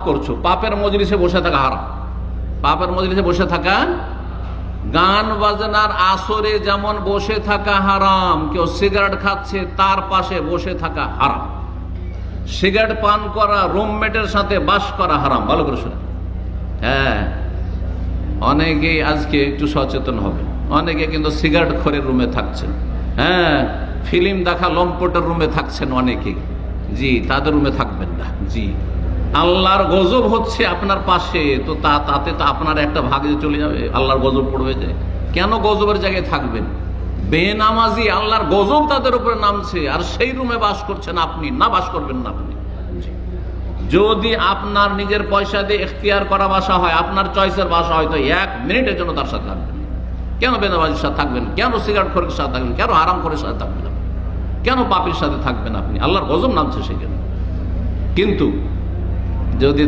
করছো, পাপের মজলিসে বসে থাকা হারাম। পাপের মজলিসে বসে থাকা, গান বাজনার আসরে যেমন বসে থাকা হারাম, কেউ সিগারেট খাচ্ছে তার পাশে বসে থাকা হারাম। সিগারেট পান করা, রুমমেটের সাথে বাস করা হারাম। ভালো করে শুনে। হ্যাঁ, অনেকেই আজকে একটু সচেতন হবে। অনেকে কিন্তু সিগারেট খোরের রুমে থাকছেন। হ্যাঁ, ফিল্ম দেখা লম্পটের রুমে থাকছেন অনেকেই। জি, তাদের রুমে থাকবেন না। জি, আল্লাহর গজব হচ্ছে আপনার পাশে, তো তাতে তো আপনার একটা ভাগ যে চলে যাবে, আল্লাহর গজব পড়বে। যে কেন গজবের জায়গায় থাকবেন? বেনামাজি, আল্লাহর গজব তাদের উপরে নামছে, আর সেই রুমে বাস করছেন আপনি। না, বাস করবেন না আপনি। যদি আপনার নিজের পয়সা দিয়ে এখতিয়ার করা বাসা হয়, আপনার চয়েসের বাসা হয়, তো 1 মিনিটের জন্য তার সাথে থাকবেন। কেন বেনামাজির সাথে থাকবেন? কেন সিগারেট খোরের সাথে থাকবেন? কেন হারাম খোরের সাথে থাকবেন? কেন পাপীর সাথে থাকবেন আপনি? আল্লাহর গজব নামছে সেখানে। কিন্তু যদি